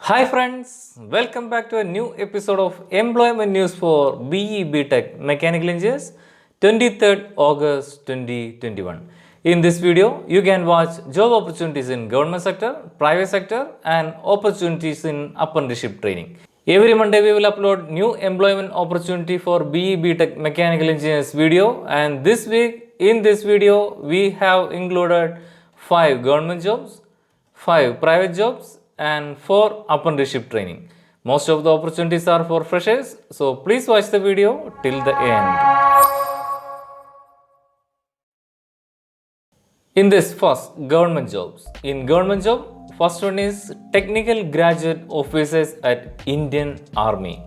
Hi friends, welcome back to a new episode of Employment News for BE BTech Mechanical Engineers 23rd August 2021. In this video, you can watch job opportunities in government sector, private sector and opportunities in apprenticeship training. Every Monday we will upload new employment opportunity for BE BTech Mechanical Engineers video, and this week in this video we have included 5 government jobs, 5 private jobs and 4 apprenticeship training. Most of the opportunities are for freshers, so please watch the video till the end. In this first, government jobs. In government job, first one is technical graduate officers at Indian Army.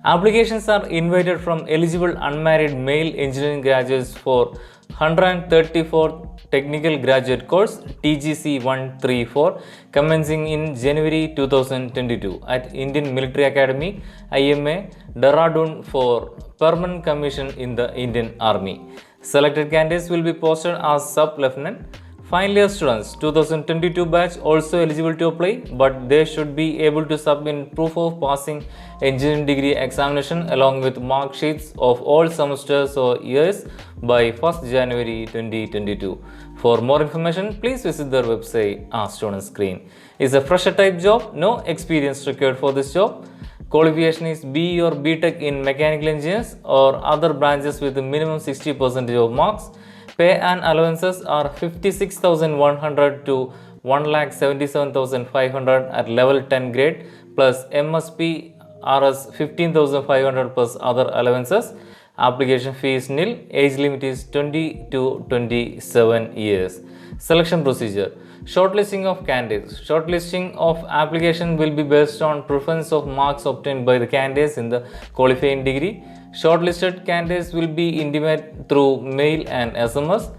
Applications are invited from eligible unmarried male engineering graduates for 134th Technical Graduate Course TGC 134 commencing in January 2022 at Indian Military Academy IMA Dehradun for permanent commission in the Indian Army. Selected candidates will be posted as sub-lieutenant. Final year students 2022 batch also eligible to apply, but they should be able to submit proof of passing engineering degree examination along with mark sheets of all semesters or years by 1st January 2022. For more information, please visit their website as shown on screen. It's a fresher type job, no experience required for this job. Qualification is BE or BTech in mechanical engineers or other branches with a minimum 60% of marks. Pay and allowances are 56,100 to 1,77,500 at level 10 grade plus MSP RS 15,500 plus other allowances. Application fee is nil. Age limit is 20 to 27 years. Selection procedure. Shortlisting of candidates. Shortlisting of application will be based on preference of marks obtained by the candidates in the qualifying degree. Shortlisted candidates will be intimated through mail and SMS.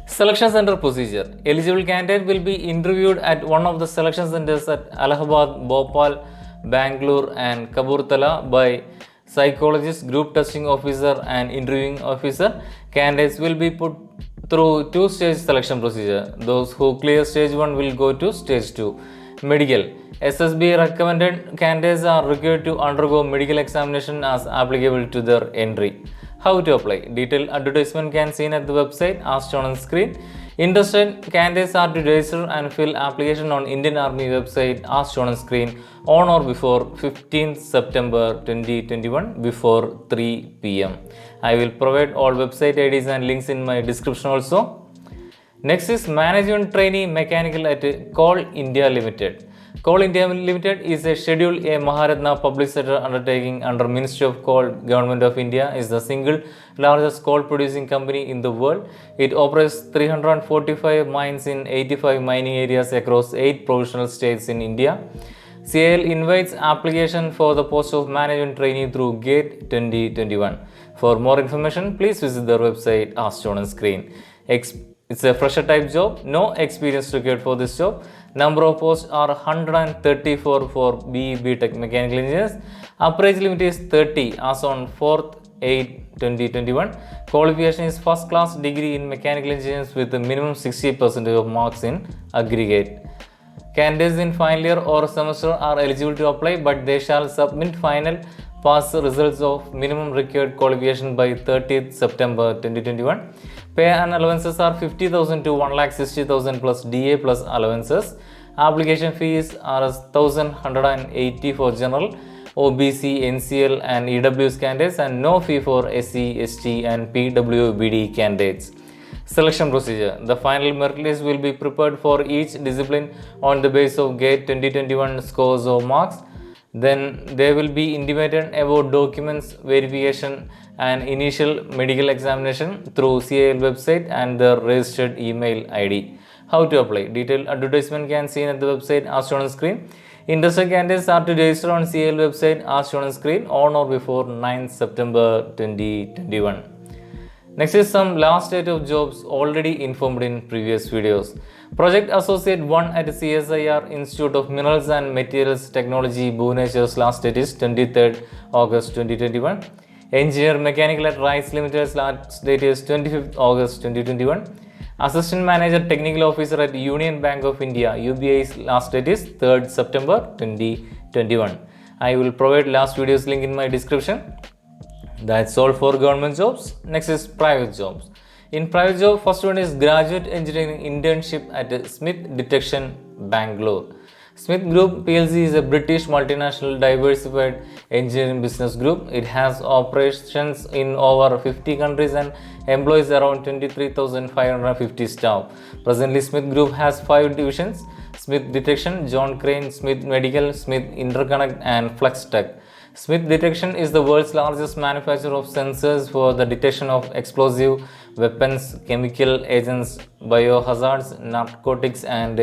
Selection center procedure. Eligible candidate will be interviewed at one of the selection centers at Allahabad, Bhopal, Bangalore and Kapurthala by psychologist, group testing officer and interviewing officer. Candidates will be put through two-stage selection procedure. Those who clear stage 1 will go to stage 2. Medical. SSB recommended candidates are required to undergo medical examination as applicable to their entry. How to apply? Detailed advertisement can be seen at the website as shown on screen. Interested candidates are to register and fill application on Indian Army website as shown on screen on or before 15th September 2021 before 3 p.m. I will provide all website IDs and links in my description also. Next is Management Trainee Mechanical at Coal India Limited. Coal India Limited is a Schedule A Maharatna public sector undertaking under Ministry of Coal, Government of India. Is the single largest coal producing company in the world. It operates 345 mines in 85 mining areas across 8 provincial states in India. CIL invites application for the post of management trainee through GATE 2021. For more information, please visit their website as shown on screen. It's a fresher type job, no experience required for this job. Number of posts are 134 for BE BTech Mechanical Engineers. Upper age limit is 30 as on 4th 8 2021. Qualification is first class degree in mechanical engineers with a minimum 60% of marks in aggregate. Candidates in final year or semester are eligible to apply, but they shall submit final pass results of minimum required qualification by 30th September 2021. Pay and allowances are 50,000 to 1,60,000 plus DA plus allowances. Application fees are 1,180 for general, OBC, NCL and EWS candidates and no fee for SC, ST and PWBD candidates. Selection procedure. The final merit list will be prepared for each discipline on the basis of GATE 2021 scores or marks. Then they will be intimated about documents verification and initial medical examination through CIL website and their registered email ID. How to apply? Detailed advertisement can be seen at the website as shown on screen. Interested candidates are to register on CIL website as shown on screen on or before 9th September 2021. Next is some last date of jobs already informed in previous videos. Project Associate 1 at CSIR Institute of Minerals and Materials Technology, Bhubaneswar's last date is 23rd August 2021. Engineer Mechanical at Rice Limited's last date is 25th August 2021. Assistant Manager Technical Officer at Union Bank of India, UBI's last date is 3rd September 2021. 21. I will provide last video's link in my description. That's all for government jobs. Next is private jobs. In private job, first one is graduate engineering internship at Smith Detection, Bangalore. Smith Group PLC is a British multinational diversified engineering business group. It has operations in over 50 countries and employs around 23,550 staff. Presently, Smith Group has 5 divisions: Smith Detection, John Crane, Smith Medical, Smith Interconnect, and FlexTech. Smith Detection is the world's largest manufacturer of sensors for the detection of explosive weapons, chemical agents, biohazards, narcotics, and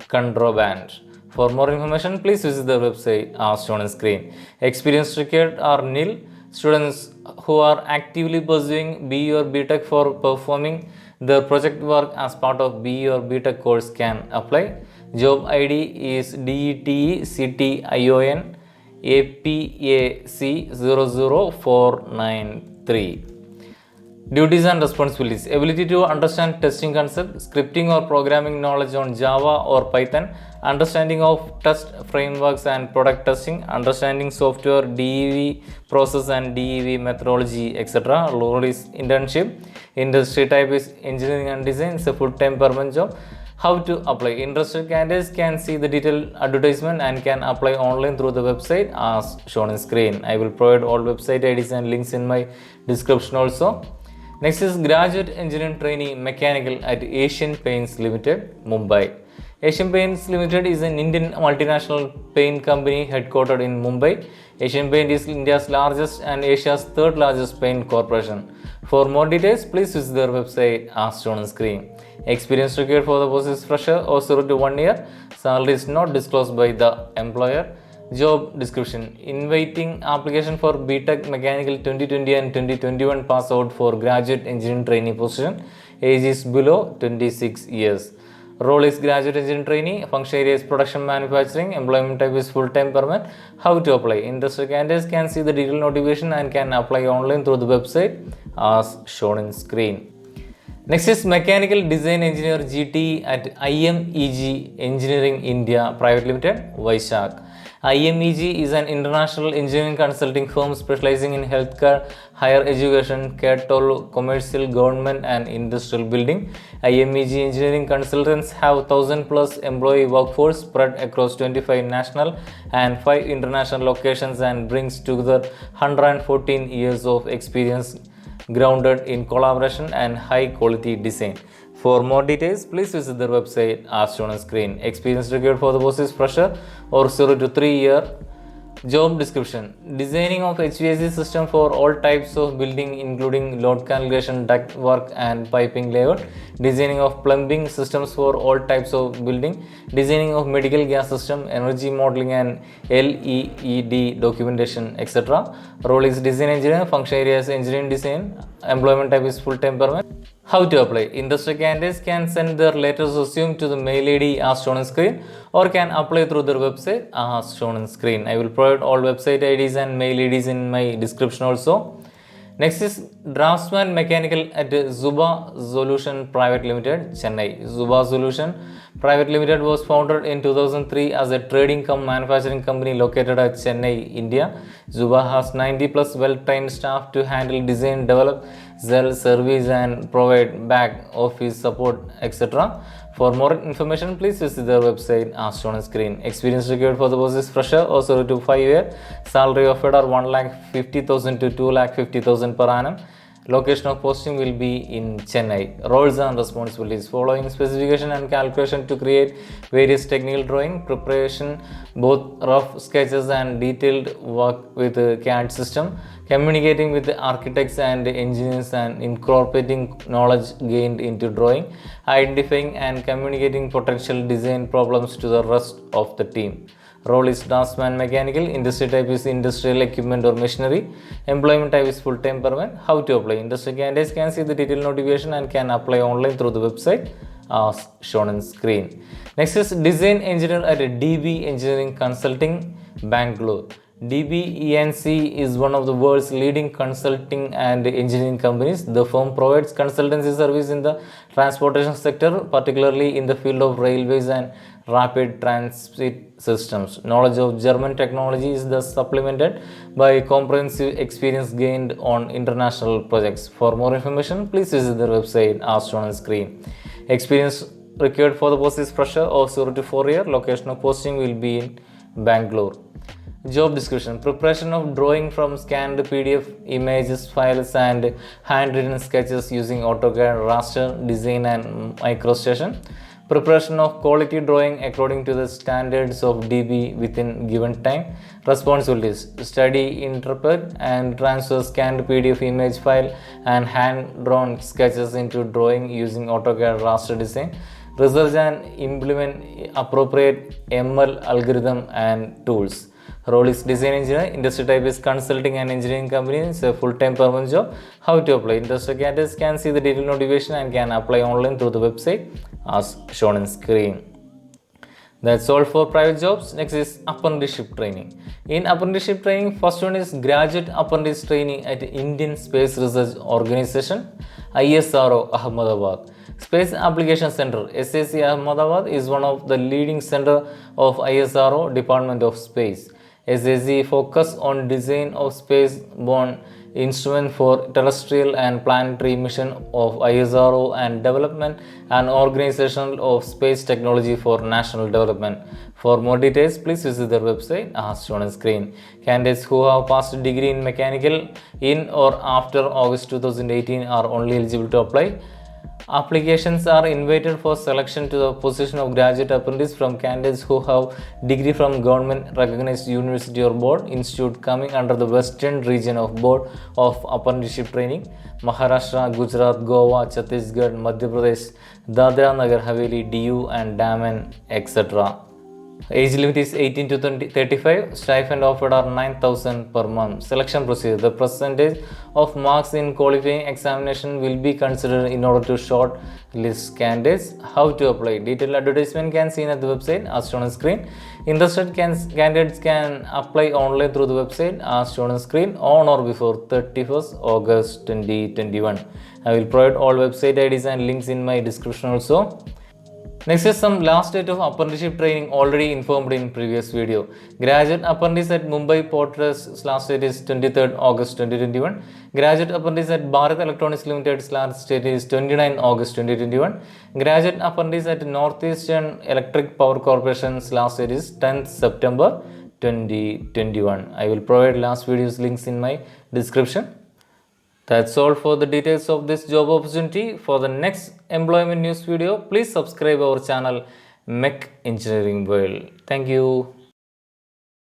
contraband. For more information, please visit the website as shown on screen. Experience required are nil. Students who are actively pursuing BE or BTech for performing their project work as part of BE or BTech course can apply. Job ID is DETECTION APAC 00493. Duties and responsibilities: ability to understand testing concept, scripting or programming knowledge on Java or Python, understanding of test frameworks and product testing, understanding software, DEV process and DEV methodology, etc. Role is internship. Industry type is engineering and design. It's a full-time permanent job. How to apply? Interested candidates can see the detailed advertisement and can apply online through the website as shown on screen. I will provide all website IDs and links in my description also. Next is graduate engineering trainee mechanical at Asian Paints Limited, Mumbai. Asian Paints Limited is an Indian multinational paint company headquartered in Mumbai. Asian Paint is India's largest and Asia's third largest paint corporation. For more details, please visit their website as shown on screen. Experience required for the post is fresher or 0 to 1 year. Salary is not disclosed by the employer. Job description: inviting application for BTech Mechanical 2020 and 2021 pass out for graduate engineering trainee position. Age is below 26 years. Role is graduate engineering trainee. Function area is production manufacturing. Employment type is full-time permanent. How to apply? Interested candidates can see the detailed notification and can apply online through the website as shown in screen. Next is Mechanical Design Engineer GT at IMEG Engineering India Private Limited, Vizag. IMEG is an international engineering consulting firm specializing in healthcare, higher education, cattle, commercial, government, and industrial building. IMEG engineering consultants have 1,000 plus employee workforce spread across 25 national and 5 international locations and brings together 114 years of experience grounded in collaboration and high quality design. For more details, please visit their website as shown on screen. Experience required for the post is fresher or 0 to 3 year. Job description: designing of HVAC system for all types of building including load calculation, duct work and piping layout, designing of plumbing systems for all types of building, designing of medical gas system, energy modeling and LED documentation, etc. Role is design engineer. Function area is engineering design. Employment type is full-time permanent. How to apply? Interested candidates can send their latest resume to the mail ID as shown on screen or can apply through their website as shown on screen. I will provide all website IDs and mail IDs in my description also. Next is Draftsman Mechanical at Zuba Solution Private Limited, Chennai. Zuba Solution Private Limited was founded in 2003 as a trading cum manufacturing company located at Chennai, India. Zuba has 90 plus well-trained staff to handle design, develop, sell, service and provide back office support, etc. For more information, please visit their website as shown on screen. Experience required for the post is fresher or 0 to 5 year. Salary offered are 1,50,000 to 2,50,000 per annum. Location of posting will be in Chennai. Roles and responsibilities: following specification and calculation to create various technical drawing, preparation, both rough sketches and detailed work with the CAD system, communicating with the architects and engineers and incorporating knowledge gained into drawing, identifying and communicating potential design problems to the rest of the team. Role is draftsman mechanical. Industry type is industrial equipment or machinery. Employment type is full-time permanent. How to apply? Industry candidates can see the detailed notification and can apply online through the website as shown on screen. Next is design engineer at DB Engineering Consulting, Bangalore. DB ENC is one of the world's leading consulting and engineering companies. The firm provides consultancy service in the transportation sector, particularly in the field of railways and rapid transit systems. Knowledge of German technology is thus supplemented by comprehensive experience gained on international projects. For more information, please visit their website as shown on screen. Experience required for the post is fresher of 0 to 4 year. Location of posting will be in Bangalore. Job description: preparation of drawing from scanned PDF images, files, and handwritten sketches using AutoCAD, raster, design, and MicroStation. Preparation of quality drawing according to the standards of DB within given time. Responsibilities: study, interpret, and transfer scanned PDF image file and hand-drawn sketches into drawing using AutoCAD raster design. Research and implement appropriate ML algorithm and tools. Role is design engineer. Industry type is consulting and engineering company. It's a full-time permanent job. How to apply? Interested candidates can see the detailed notification and can apply online through the website as shown on screen. That's all for private jobs. Next is apprenticeship training. In apprenticeship training, first one is graduate apprentice training at Indian Space Research Organization, ISRO, Ahmedabad. Space Application Center, SAC Ahmedabad, is one of the leading center of ISRO Department of Space. SAC focus on design of space-borne instrument for terrestrial and planetary mission of ISRO and development and organization of space technology for national development. For more details, please visit their website as shown on screen. Candidates who have passed a degree in mechanical in or after August 2018 are only eligible to apply. Applications are invited for selection to the position of graduate apprentice from candidates who have degree from government recognized university or board institute coming under the western region of board of apprenticeship training: Maharashtra, Gujarat, Goa, Chhattisgarh, Madhya Pradesh, Dadra Nagar Haveli, DU and Daman, etc. Age limit is 18 to 35. Stipend offered are 9,000 per month. Selection procedure: the percentage of marks in qualifying examination will be considered in order to shortlist candidates. How to apply? Detailed advertisement can be seen at the website as shown on screen. Interested candidates can apply online through the website as shown on screen on or before 31st August 2021. I will provide all website IDs and links in my description also. Next is some last date of apprenticeship training already informed in previous video. Graduate apprentice at Mumbai Port Trust last date is 23rd August 2021. Graduate apprentice at Bharat Electronics Limited last date is 29 August 2021. Graduate apprentice at Northeastern Electric Power Corporation last date is 10th September 2021. I will provide last video's links in my description. That's all for the details of this job opportunity. For the next employment news video, please subscribe our channel Mech Engineering World. Thank you.